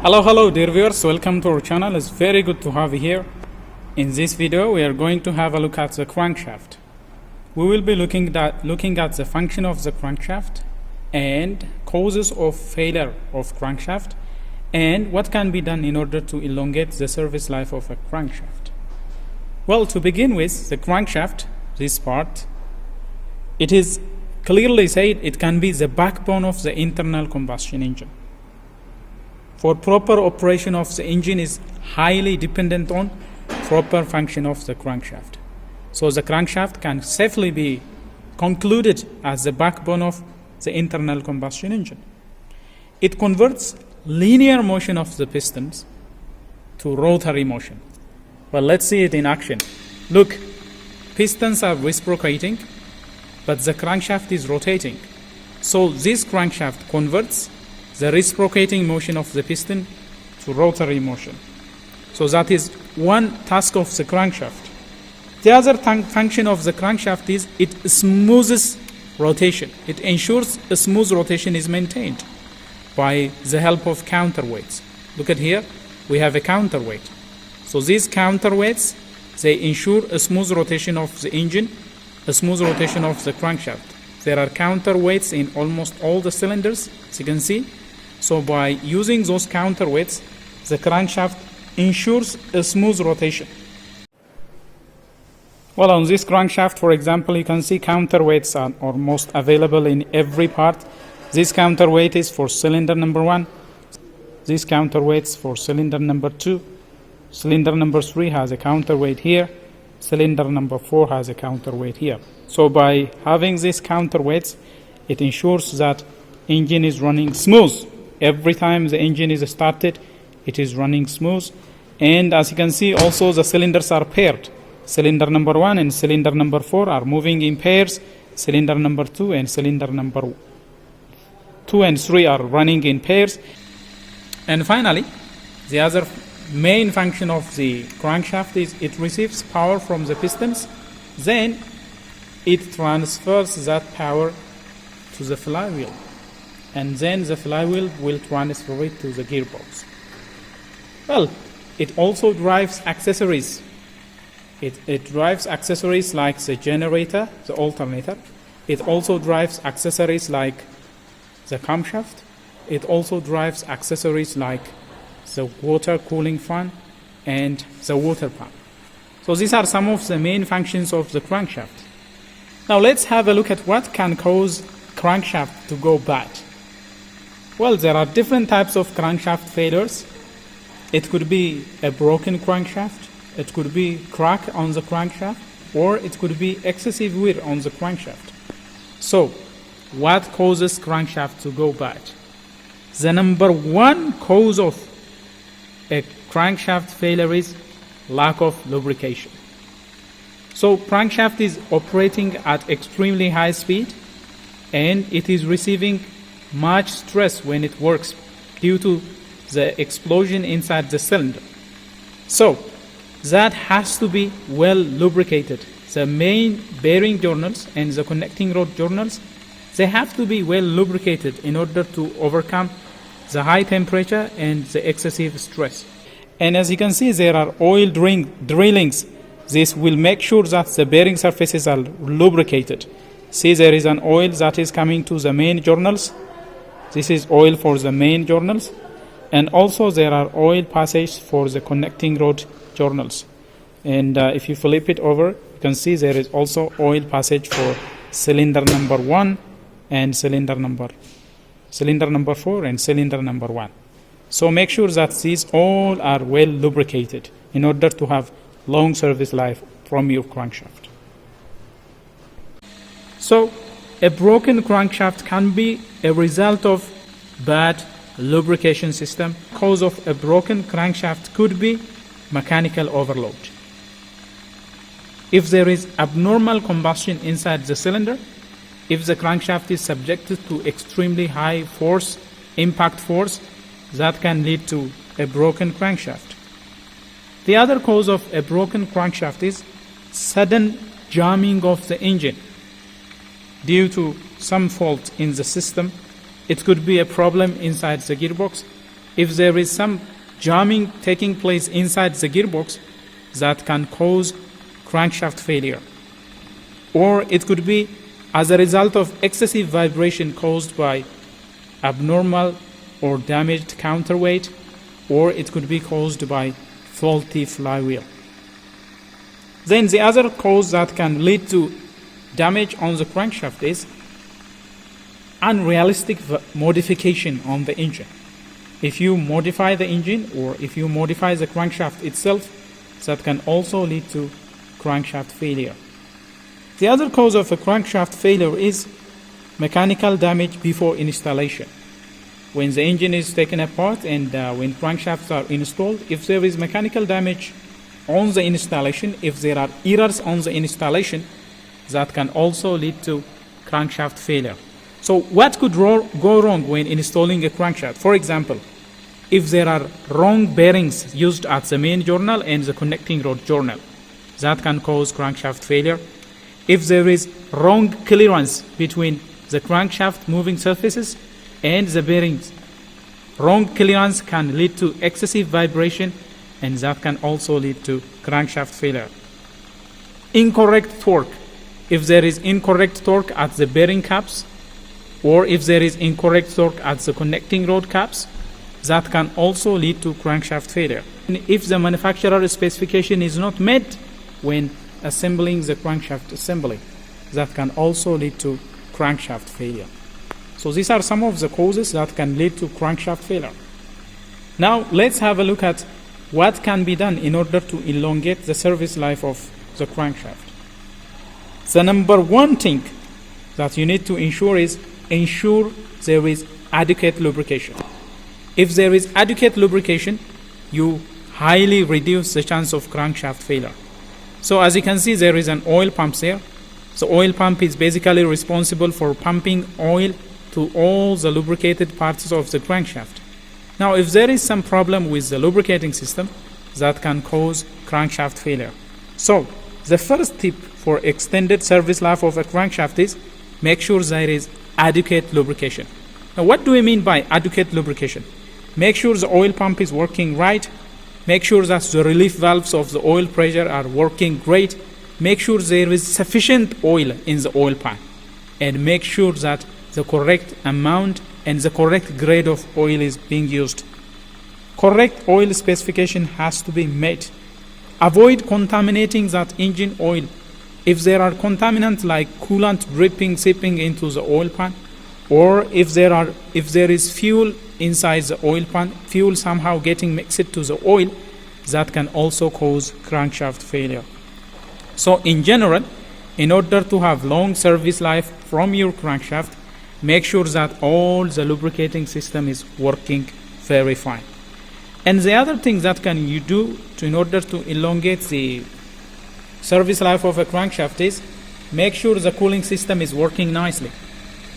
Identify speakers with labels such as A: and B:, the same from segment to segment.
A: Hello dear viewers, welcome to our channel. It's very good to have you here. In this video we are going to have a look at the crankshaft. We will be looking at the function of the crankshaft and causes of failure of crankshaft and what can be done in order to elongate the service life of a crankshaft. Well, to begin with, the crankshaft, this part, it is clearly said it can be the backbone of the internal combustion engine. For proper operation of the engine is highly dependent on proper function of the crankshaft. So the crankshaft can safely be concluded as the backbone of the internal combustion engine. It converts linear motion of the pistons to rotary motion. Well, let's see it in action. Look, pistons are reciprocating, but the crankshaft is rotating. So this crankshaft converts the reciprocating motion of the piston to rotary motion. So that is one task of the crankshaft. The other function of the crankshaft is it smoothes rotation. It ensures a smooth rotation is maintained by the help of counterweights. Look at here, we have a counterweight. So these counterweights, they ensure a smooth rotation of the engine, a smooth rotation of the crankshaft. There are counterweights in almost all the cylinders, as you can see. So by using those counterweights, the crankshaft ensures a smooth rotation. Well, on this crankshaft, for example, you can see counterweights are almost available in every part. This counterweight is for cylinder number 1. This counterweight is for cylinder number 2. Cylinder number 3 has a counterweight here. Cylinder number 4 has a counterweight here. So by having these counterweights, it ensures that engine is running smooth. Every time the engine is started, it is running smooth. And as you can see, also the cylinders are paired. Cylinder number 1 and cylinder number 4 are moving in pairs. Cylinder number 2 and cylinder number 2 and 3 are running in pairs. And finally, the other main function of the crankshaft is it receives power from the pistons. Then it transfers that power to the flywheel. And then the flywheel will transfer it to the gearbox. Well, it also drives accessories. It drives accessories like the generator, the alternator. It also drives accessories like the camshaft. It also drives accessories like the water cooling fan and the water pump. So these are some of the main functions of the crankshaft. Now let's have a look at what can cause crankshaft to go bad. Well, there are different types of crankshaft failures. It could be a broken crankshaft, it could be crack on the crankshaft, or it could be excessive wear on the crankshaft. So, what causes crankshaft to go bad? The number one cause of a crankshaft failure is lack of lubrication. So, crankshaft is operating at extremely high speed and it is receiving much stress when it works due to the explosion inside the cylinder. So that has to be well lubricated. The main bearing journals and the connecting rod journals, they have to be well lubricated in order to overcome the high temperature and the excessive stress. And as you can see, there are oil drillings. This will make sure that the bearing surfaces are lubricated. See, there is an oil that is coming to the main journals. This is oil for the main journals, and also there are oil passages for the connecting rod journals. And if you flip it over, you can see there is also oil passage for cylinder number 1 and cylinder number 4 and cylinder number 1. So make sure that these all are well lubricated in order to have long service life from your crankshaft. So a broken crankshaft can be a result of bad lubrication system. Cause of a broken crankshaft could be mechanical overload. If there is abnormal combustion inside the cylinder, if the crankshaft is subjected to extremely high force, impact force, that can lead to a broken crankshaft. The other cause of a broken crankshaft is sudden jamming of the engine due to some fault in the system. It could be a problem inside the gearbox. if there is some jamming taking place inside the gearbox that can cause crankshaft failure. Or it could be as a result of excessive vibration caused by abnormal or damaged counterweight, or it could be caused by faulty flywheel. Then the other cause that can lead to damage on the crankshaft is unrealistic modification on the engine. If you modify the engine or if you modify the crankshaft itself, that can also lead to crankshaft failure. The other cause of a crankshaft failure is mechanical damage before installation. When the engine is taken apart and when crankshafts are installed, if there is mechanical damage on the installation, if there are errors on the installation, that can also lead to crankshaft failure. So what could go wrong when installing a crankshaft? For example, if there are wrong bearings used at the main journal and the connecting rod journal, that can cause crankshaft failure. If there is wrong clearance between the crankshaft moving surfaces and the bearings, wrong clearance can lead to excessive vibration, and that can also lead to crankshaft failure. Incorrect torque. If there is incorrect torque at the bearing caps, or if there is incorrect torque at the connecting rod caps, that can also lead to crankshaft failure. And if the manufacturer specification is not met when assembling the crankshaft assembly, that can also lead to crankshaft failure. So these are some of the causes that can lead to crankshaft failure. Now let's have a look at what can be done in order to elongate the service life of the crankshaft. The number one thing that you need to ensure is ensure there is adequate lubrication. If there is adequate lubrication, you highly reduce the chance of crankshaft failure. So as you can see, there is an oil pump there. The oil pump is basically responsible for pumping oil to all the lubricated parts of the crankshaft. Now, if there is some problem with the lubricating system, that can cause crankshaft failure. So the first tip for extended service life of a crankshaft is make sure there is adequate lubrication. Now, what do we mean by adequate lubrication? Make sure the oil pump is working right. Make sure that the relief valves of the oil pressure are working great. Make sure there is sufficient oil in the oil pan. And make sure that the correct amount and the correct grade of oil is being used. Correct oil specification has to be met. Avoid contaminating that engine oil. If there are contaminants like coolant dripping, seeping into the oil pan, or if there is fuel inside the oil pan, fuel somehow getting mixed to the oil, that can also cause crankshaft failure. So in general, in order to have long service life from your crankshaft, make sure that all the lubricating system is working very fine. And the other thing that can you do in order to elongate the service life of a crankshaft is make sure the cooling system is working nicely.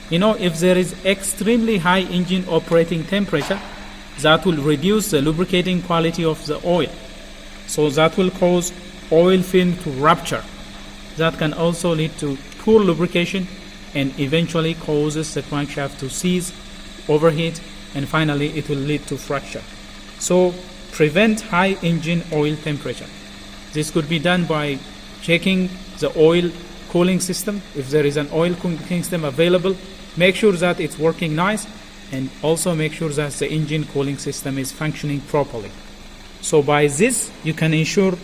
A: You know, if there is extremely high engine operating temperature, that will reduce the lubricating quality of the oil. So that will cause oil film to rupture. That can also lead to poor lubrication and eventually causes the crankshaft to seize, overheat, and finally it will lead to fracture. So prevent high engine oil temperature. This could be done by checking the oil cooling system. If there is an oil cooling system available, make sure that it's working nice, and also make sure that the engine cooling system is functioning properly. So by this, you can ensure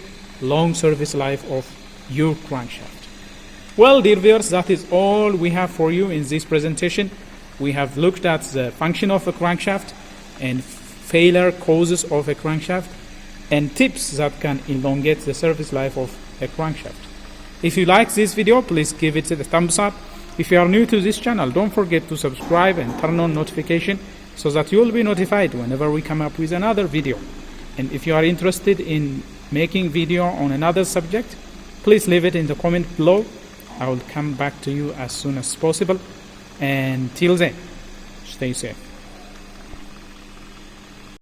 A: long service life of your crankshaft. Well, dear viewers, that is all we have for you in this presentation. We have looked at the function of a crankshaft and failure causes of a crankshaft and tips that can elongate the service life of a crankshaft. If you like this video, please give it a thumbs up. If you are new to this channel, don't forget to subscribe and turn on notification so that you will be notified whenever we come up with another video. And if you are interested in making video on another subject, please leave it in the comment below. I will come back to you as soon as possible. And till then, stay safe.